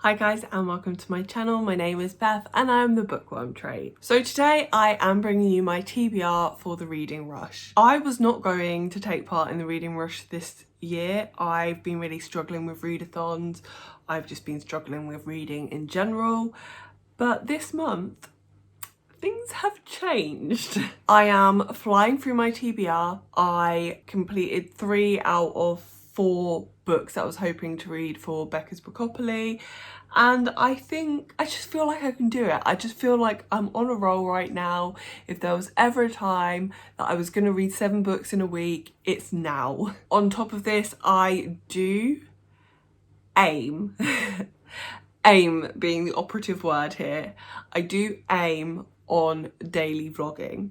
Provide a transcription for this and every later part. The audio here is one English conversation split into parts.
Hi guys and welcome to my channel. My name is Beth and I'm the Bookworm Trait. So today I am bringing you my TBR for the Reading Rush. I was not going to take part in the Reading Rush this year. I've been really struggling with readathons. I've just been struggling with reading in general. But this month, things have changed. I am flying through my TBR. I completed 3 out of 4 books that I was hoping to read for Becca's Bookopoly, and I just feel like I can do it. I just feel like I'm on a roll right now. If there was ever a time that I was going to read 7 books in a week, it's now. On top of this, I do aim aim being the operative word here. I do aim on daily vlogging.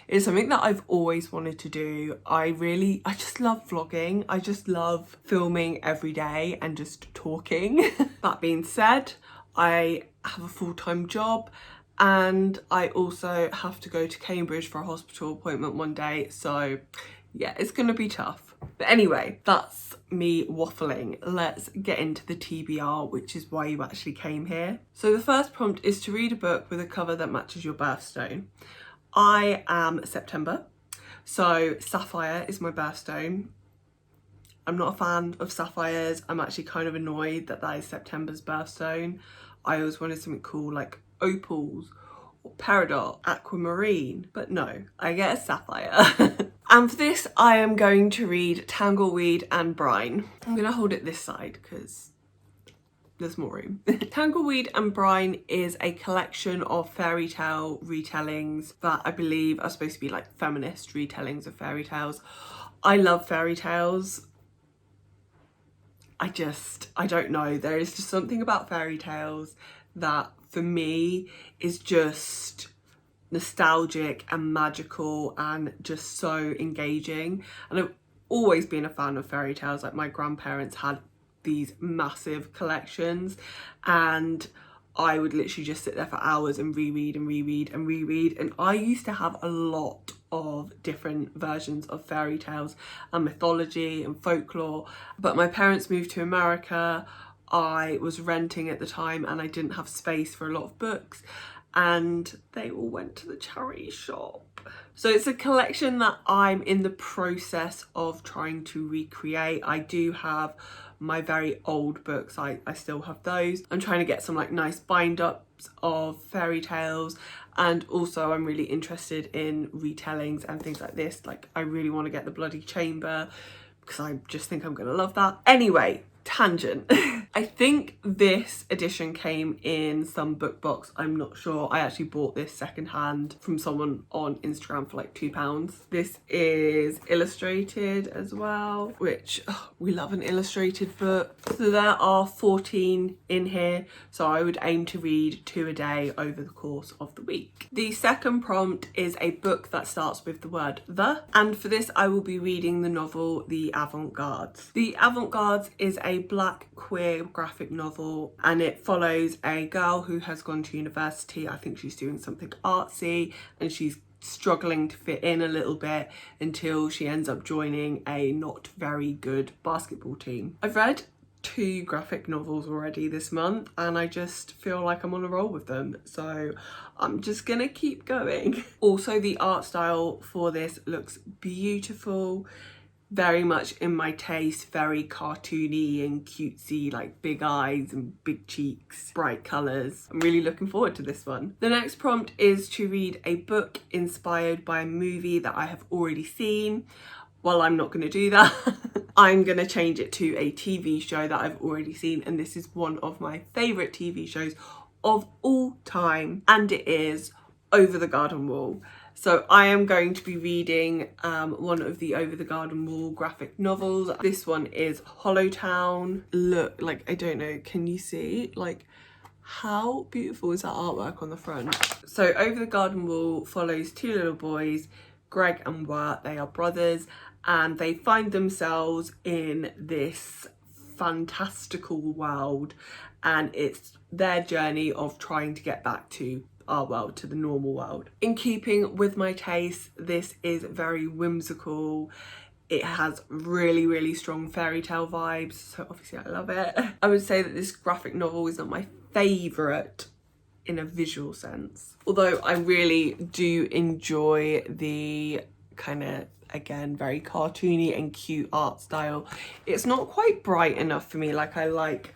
It's something that I've always wanted to do. I just love vlogging. I just love filming every day and just talking. That being said, I have a full-time job and I also have to go to Cambridge for a hospital appointment one day. So yeah, it's gonna be tough. But anyway, that's me waffling. Let's get into the TBR, which is why you actually came here. So the first prompt is to read a book with a cover that matches your birthstone. I am September, so Sapphire is my birthstone. I'm not a fan of sapphires. I'm actually kind of annoyed that that is September's birthstone. I always wanted something cool like opals or peridot, aquamarine, but no, I get a sapphire. And for this, I am going to read Tangleweed and Brine. I'm gonna hold it this side because there's more room. Tangleweed and Brine is a collection of fairy tale retellings that I believe are supposed to be like feminist retellings of fairy tales. I love fairy tales. I don't know. There is just something about fairy tales that for me is just nostalgic and magical and just so engaging. And I've always been a fan of fairy tales. Like my grandparents had these massive collections and I would literally just sit there for hours and reread and reread and reread. And I used to have a lot of different versions of fairy tales and mythology and folklore, but my parents moved to America. I was renting at the time and I didn't have space for a lot of books and they all went to the charity shop. So it's a collection that I'm in the process of trying to recreate. I do have my very old books, I still have those. I'm trying to get some like nice bind ups of fairy tales, and also I'm really interested in retellings and things like this. Like I really want to get the Bloody Chamber because I just think I'm gonna love that. Anyway, tangent. I think this edition came in some book box, I'm not sure. I actually bought this secondhand from someone on Instagram for like £2. This is illustrated as well, which we love an illustrated book. So there are 14 in here, so I would aim to read 2 a day over the course of the week. The second prompt is a book that starts with the word the, and for this I will be reading the novel The Avant-Gardes. The Avant-Gardes is a black queer graphic novel and it follows a girl who has gone to university. I think she's doing something artsy and she's struggling to fit in a little bit until she ends up joining a not very good basketball team. I've read 2 graphic novels already this month and I just feel like I'm on a roll with them, so I'm just gonna keep going. Also, the art style for this looks beautiful, very much in my taste, very cartoony and cutesy, like big eyes and big cheeks, bright colours. I'm really looking forward to this one. The next prompt is to read a book inspired by a movie that I have already seen. Well, I'm not going to do that. I'm going to change it to a TV show that I've already seen, and this is one of my favourite TV shows of all time, and it is Over the Garden Wall. So I am going to be reading one of the Over the Garden Wall graphic novels. This one is Hollowtown. Look, like, I don't know, can you see? Like, how beautiful is that artwork on the front? So Over the Garden Wall follows 2 little boys, Greg and Wirt. They are brothers and they find themselves in this fantastical world, and it's their journey of trying to get back to our world, to the normal world. In keeping with my taste, this is very whimsical. It has really, really strong fairy tale vibes, so obviously I love it. I would say that this graphic novel is not my favourite in a visual sense, although I really do enjoy the kind of, again, very cartoony and cute art style. It's not quite bright enough for me. Like, I like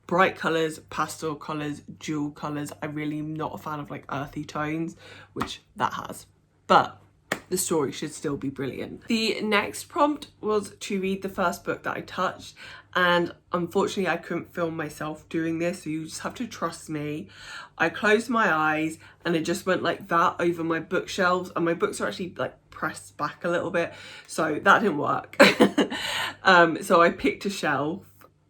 bright colours, pastel colours, jewel colours. I really am not a fan of like earthy tones, which that has, but the story should still be brilliant. The next prompt was to read the first book that I touched, and unfortunately I couldn't film myself doing this, so you just have to trust me. I closed my eyes and it just went like that over my bookshelves, and my books are actually like pressed back a little bit, so that didn't work. So I picked a shelf,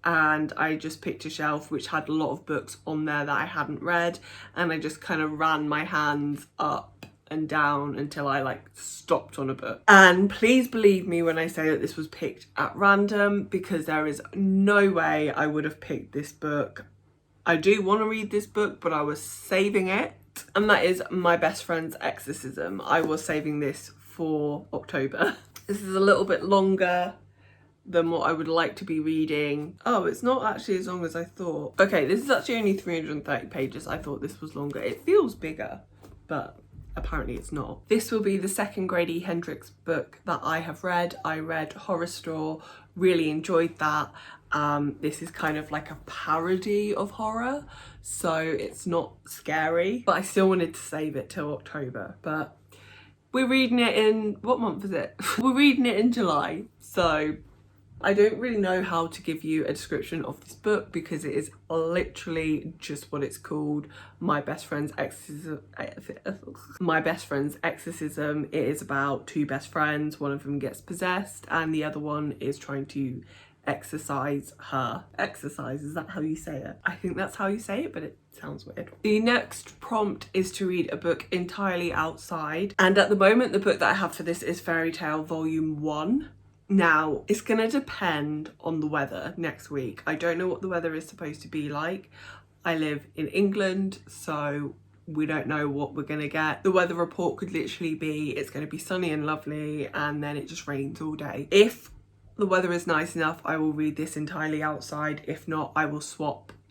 and I just picked a shelf which had a lot of books on there that I hadn't read, and I just kind of ran my hands up and down until I like stopped on a book. And please believe me when I say that this was picked at random, because there is no way I would have picked this book. I do want to read this book, but I was saving it, and that is My Best Friend's Exorcism. I was saving this for October. This is a little bit longer than what I would like to be reading. Oh, it's not actually as long as I thought. Okay, this is actually only 330 pages. I thought this was longer. It feels bigger, but apparently it's not. This will be the second Grady Hendrix book that I have read. I read Horror Store, really enjoyed that. This is kind of like a parody of horror, so it's not scary, but I still wanted to save it till October. But we're reading it in, what month is it? We're reading it in July, so I don't really know how to give you a description of this book, because it is literally just what it's called, My Best Friend's Exorcism. My Best Friend's Exorcism. It is about two best friends. One of them gets possessed and the other one is trying to exorcise her. Exorcise, is that how you say it? I think that's how you say it, but it sounds weird. The next prompt is to read a book entirely outside, and at the moment the book that I have for this is Fairy Tale Volume 1. Now, it's gonna depend on the weather next week. I don't know what the weather is supposed to be like. I live in England, so we don't know what we're gonna get. The weather report could literally be, it's gonna be sunny and lovely, and then it just rains all day. If the weather is nice enough, I will read this entirely outside. If not, I will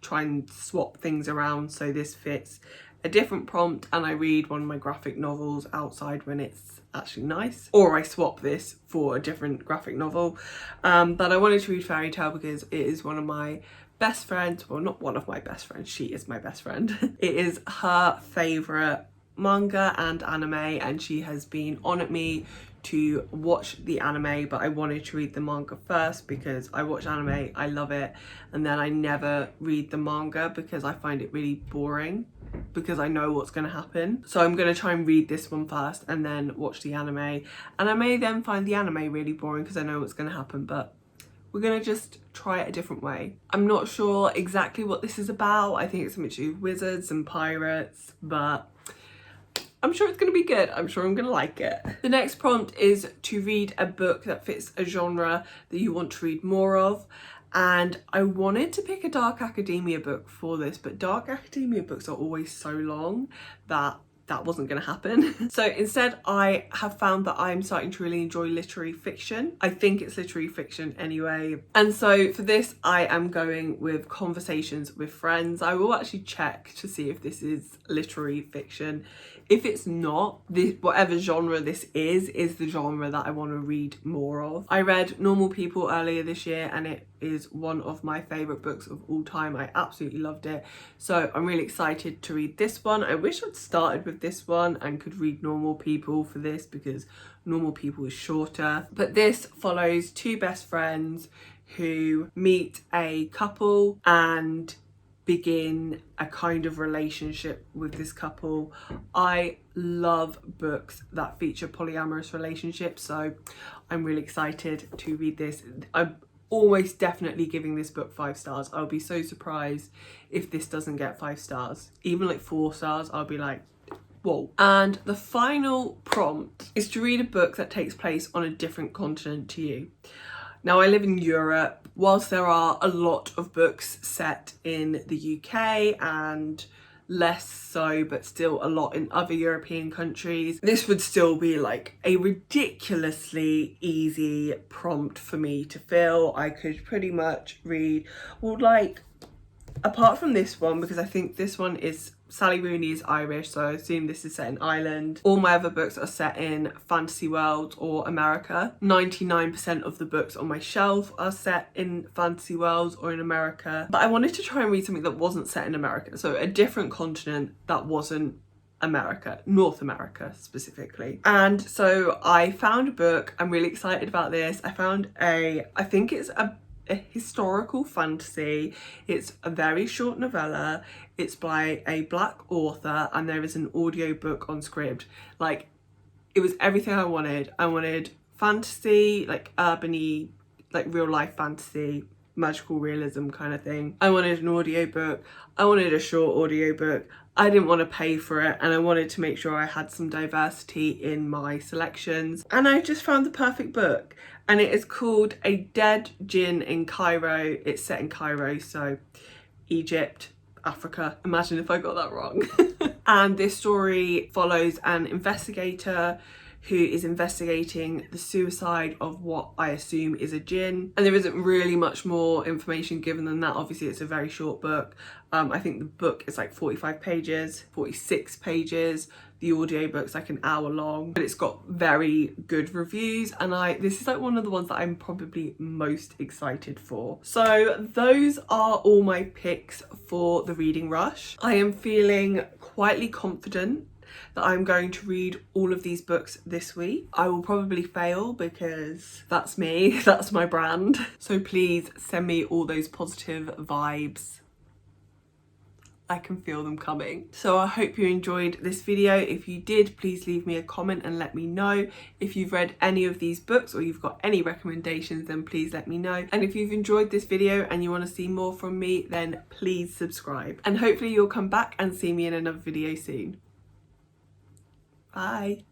try and swap things around so this fits a different prompt, and I read one of my graphic novels outside when it's actually nice, or I swap this for a different graphic novel. But I wanted to read Fairy Tale because it is one of my best friends, well, not one of my best friends, she is my best friend. It is her favourite manga and anime, and she has been on at me to watch the anime, but I wanted to read the manga first because I watch anime, I love it, and then I never read the manga because I find it really boring, because I know what's going to happen. So I'm going to try and read this one first and then watch the anime, and I may then find the anime really boring because I know what's going to happen, but we're going to just try it a different way. I'm not sure exactly what this is about. I think it's something to do with wizards and pirates, but I'm sure it's going to be good. I'm sure I'm going to like it. The next prompt is to read a book that fits a genre that you want to read more of. And I wanted to pick a dark academia book for this, but dark academia books are always so long that wasn't going to happen. So instead, I have found that I'm starting to really enjoy literary fiction. I think it's literary fiction anyway. And so for this, I am going with Conversations with Friends. I will actually check to see if this is literary fiction. If it's not, whatever genre this is the genre that I want to read more of. I read Normal People earlier this year, and it is one of my favourite books of all time. I absolutely loved it. So I'm really excited to read this one. I wish I'd started with this one and could read Normal People for this, because Normal People is shorter. But this follows two best friends who meet a couple and begin a kind of relationship with this couple. I love books that feature polyamorous relationships, so I'm really excited to read this. I'm almost definitely giving this book 5 stars. I'll be so surprised if this doesn't get 5 stars. Even like 4 stars, I'll be like, whoa. And the final prompt is to read a book that takes place on a different continent to you. Now, I live in Europe. Whilst there are a lot of books set in the UK and less so, but still a lot in other European countries. This would still be like a ridiculously easy prompt for me to fill. I could pretty much read, well, like, apart from this one, because I think this one is, Sally Rooney is Irish, so I assume this is set in Ireland. All my other books are set in fantasy world or America. 99% of the books on my shelf are set in fantasy worlds or in America. But I wanted to try and read something that wasn't set in America, so a different continent that wasn't America, North America specifically. And so I found a book. I'm really excited about this. I found I think it's a historical fantasy. It's a very short novella. It's by a black author, and there is an audiobook on Scribd. Like, it was everything I wanted. I wanted fantasy, like urban-y, like real life fantasy, magical realism kind of thing. I wanted an audiobook. I wanted a short audiobook. I didn't want to pay for it, and I wanted to make sure I had some diversity in my selections. And I just found the perfect book, and it is called A Dead Djinn in Cairo. It's set in Cairo, so Egypt, Africa. Imagine if I got that wrong. And this story follows an investigator who is investigating the suicide of what I assume is a djinn. And there isn't really much more information given than that. Obviously, it's a very short book. I think the book is like 45 pages, 46 pages. The audiobook's like an hour long, but it's got very good reviews, and this is like one of the ones that I'm probably most excited for. So those are all my picks for the reading rush. I am feeling quietly confident that I'm going to read all of these books this week. I will probably fail because that's me, that's my brand. So please send me all those positive vibes. I can feel them coming. So I hope you enjoyed this video. If you did, please leave me a comment and let me know. If you've read any of these books or you've got any recommendations, then please let me know. And if you've enjoyed this video and you want to see more from me, then please subscribe. And hopefully you'll come back and see me in another video soon. Bye.